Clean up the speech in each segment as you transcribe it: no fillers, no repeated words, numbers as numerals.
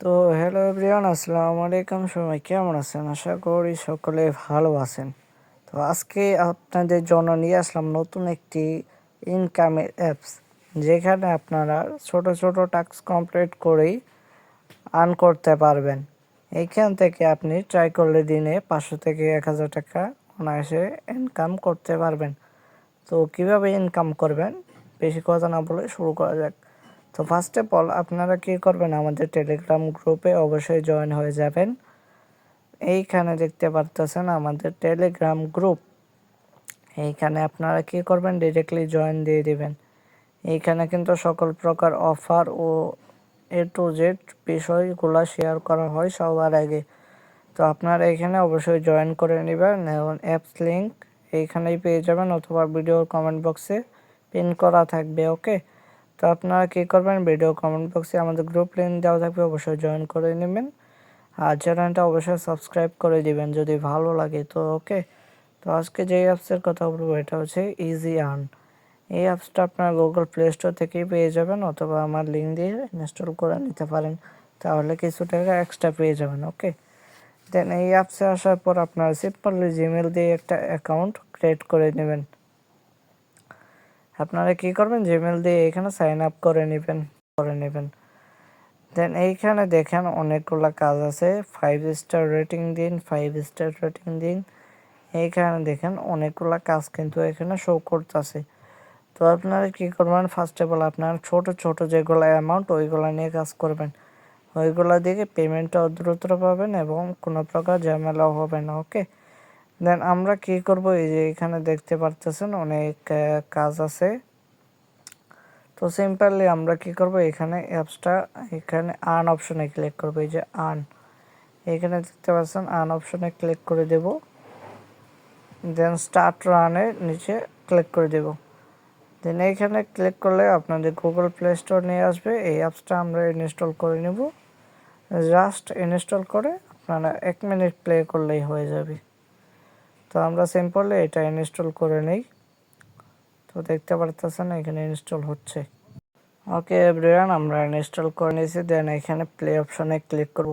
তো hello everyone, আসসালামু আলাইকুম। সবাই কেমন আছেন? আশা করি সকলে ভালো আছেন। তো আজকে আপনাদের জন্য নিয়ে আসলাম নতুন একটি ইনকামের অ্যাপস, যেখানে আপনারা ছোট ছোট টাস্ক কমপ্লিট করেই আর্ন করতে পারবেন। এইখান থেকে আপনি ট্রাই করলে দিনে 500 থেকে 1000 টাকা অনায়াসে ইনকাম করতে পারবেন। তো কিভাবে ইনকাম করবেন, বেশি কথা না বলে শুরু করা যাক। তো ফার্স্ট অফ অল আপনারা কী করবেন, আমাদের টেলিগ্রাম গ্রুপে অবশ্যই জয়েন হয়ে যাবেন। এইখানে দেখতে পারতেছেন আমাদের টেলিগ্রাম গ্রুপ। এইখানে আপনারা কী করবেন, ডিরেক্টলি জয়েন দিয়ে দিবেন। এইখানে কিন্তু সকল প্রকার অফার ও A to Z বিষয়গুলো শেয়ার করা হয় সবার আগে। তো আপনারা এখানে অবশ্যই জয়েন করে নেবেন এবং অ্যাপস লিঙ্ক এইখানেই পেয়ে যাবেন, অথবা ভিডিওর কমেন্ট বক্সে পিন করা থাকবে। ওকে, তো আপনারা কী করবেন, ভিডিও কমেন্ট বক্সে আমাদের গ্রুপ লিঙ্ক দেওয়া থাকবে, অবশ্যই জয়েন করে নেবেন। আর চ্যানেলটা অবশ্যই সাবস্ক্রাইব করে দিবেন যদি ভালো লাগে। তো ওকে, তো আজকে যে অ্যাপসের কথা বলবো এটা হচ্ছে ইজি আর্ন। এই অ্যাপসটা আপনার গুগল প্লে স্টোর থেকেই পেয়ে যাবেন, অথবা আমার লিঙ্ক দিয়ে ইনস্টল করে নিতে পারেন, তাহলে কিছু টাকা এক্সট্রা পেয়ে যাবেন। ওকে, দেন এই অ্যাপসে আসার পর আপনারা সিম্পলি জিমেল দিয়ে একটা অ্যাকাউন্ট ক্রিয়েট করে নেবেন। আপনারা কী করবেন, জিমেল দিয়ে এখানে সাইন আপ করে নেবেন। দেন এইখানে দেখেন অনেকগুলো কাজ আছে, 5 স্টার রেটিং দিন, 5 স্টার রেটিং দিন। এইখানে দেখেন অনেকগুলো কাজ কিন্তু এখানে শো করতেছে। তো আপনারা কী করবেন, ফার্স্ট অফ অল আপনার ছোট ছোট যেগুলো অ্যামাউন্ট ওইগুলো নিয়ে কাজ করবেন। ওইগুলো দিকে পেমেন্টটাও দ্রুত পাবেন এবং কোনো প্রকার ঝামেলাও হবে না। ওকে, দেন আমরা কী করব, এই যে এখানে দেখতে পারতেছেন অনেক কাজ আছে। তো সিম্পলি আমরা কী করব, এখানে অ্যাপসটা এখানে আর্ন অপশনে ক্লিক করব। এই যে আর্ন, এখানে দেখতে পাচ্ছেন আর্ন অপশনে ক্লিক করে দেব। দেন স্টার্ট রানের নিচে ক্লিক করে দেব। দেন এইখানে ক্লিক করলে আপনাদের গুগল প্লে স্টোর নিয়ে আসবে। এই অ্যাপসটা আমরা ইনস্টল করে নেব। জাস্ট ইনস্টল করে আপনারা 1 মিনিট প্লে করলেই হয়ে যাবে। তো আমরা সিম্পলি এটা ইনস্টল করে নেই। তো দেখতে পারতেছেন এখানে ইনস্টল হচ্ছে। ওকে এভরিওয়ান, আমরা ইনস্টল করে নিয়েছি। দেন এখানে প্লে অপশনে ক্লিক করব।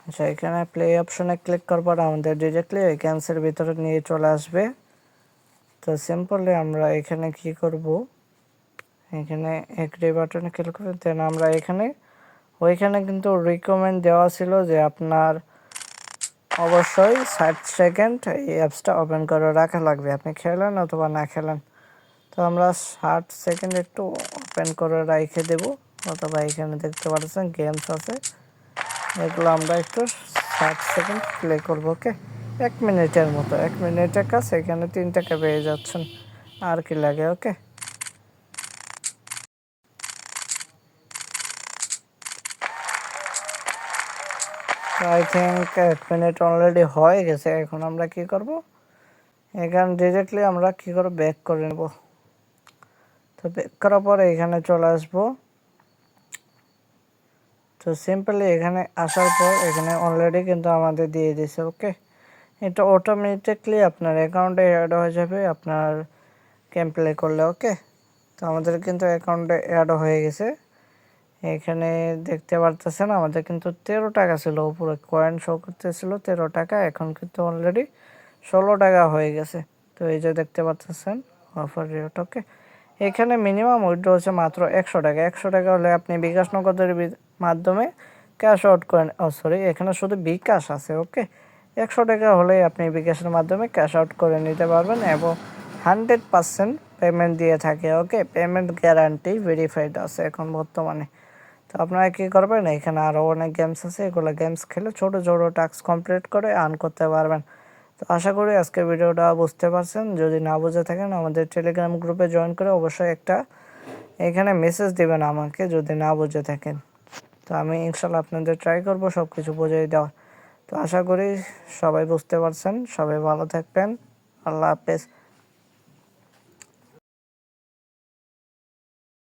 আচ্ছা, এখানে প্লে অপশনে ক্লিক করবার আমাদের ডিরেক্টলি ওই ক্যান্সের ভিতরে নিয়ে চলে আসবে। তো সিম্পলি আমরা এখানে কি করব, এখানে এগ্রি বাটনে ক্লিক করে দেন আমরা এখানে ওইখানে কিন্তু রিকমেন্ড দেওয়া ছিল যে আপনার অবশ্যই 60 সেকেন্ড এই অ্যাপসটা ওপেন করে রাখা লাগবে, আপনি খেলেন অথবা না খেলেন। তো আমরা 60 সেকেন্ড একটু ওপেন করে রেখে দেব, অথবা এখানে দেখতে পাচ্ছেন গেমস আছে, এগুলো আমরা একটু 60 সেকেন্ড প্লে করবো। ওকে, 1 মিনিটের মতো, 1 মিনিটের কাজ, এখানে 3 টাকা পেয়ে যাচ্ছেন, আর কি লাগে। ওকে, আই থিঙ্ক 1 মিনিট অলরেডি হয়ে গেছে। এখন আমরা কি করব, এখানে ডিরেক্টলি আমরা কি করব, ব্যাক করে নেব। তো ব্যাক করার পরে এখানে চলে আসব। তো সিম্পলি এখানে আসার পর এখানে অলরেডি কিন্তু আমাদের দিয়ে দিয়েছে। ওকে, এটা অটোমেটিকলি আপনার অ্যাকাউন্টে অ্যাড হয়ে যাবে আপনার গেম প্লে করলে। ওকে, তো আমাদের কিন্তু অ্যাকাউন্টে অ্যাড হয়ে গেছে। এখানে দেখতে পারতেছেন আমাদের কিন্তু 13 টাকা ছিল, উপরে কয়েন শো করতেছিল 13 টাকা, এখন কিন্তু অলরেডি 16 টাকা হয়ে গেছে। তো এই যে দেখতে পাচ্ছেন অফার রেট। ওকে, এখানে মিনিমাম উইথড্র হচ্ছে মাত্র 100 টাকা। 100 টাকা হলে আপনি বিকাশ নগদের মাধ্যমে ক্যাশ আউট করেন। সরি, এখানে শুধু বিকাশ আছে। ওকে, 100 টাকা হলে আপনি বিকাশের মাধ্যমে ক্যাশ আউট করে নিতে পারবেন এবং 100% পেমেন্ট দিয়ে থাকে। ওকে, পেমেন্ট গ্যারান্টি ভেরিফাইড আছে এখন বর্তমানে। তো আপনারা কী করবেন, এখানে আরও অনেক গেমস আছে, এগুলো গেমস খেলে ছোটো ছোটো টাস্ক কমপ্লিট করে আর্ন করতে পারবেন। তো আশা করি আজকের ভিডিওটা বুঝতে পারছেন। যদি না বুঝে থাকেন আমাদের টেলিগ্রাম গ্রুপে জয়েন করে অবশ্যই একটা এখানে মেসেজ দেবেন আমাকে যদি না বুঝে থাকেন। তো আমি ইনশাল্লাহ আপনাদের ট্রাই করব সব কিছু বুঝিয়ে দেওয়ার। তো আশা করি সবাই বুঝতে পারছেন। সবাই ভালো থাকবেন। আল্লাহ হাফেজ।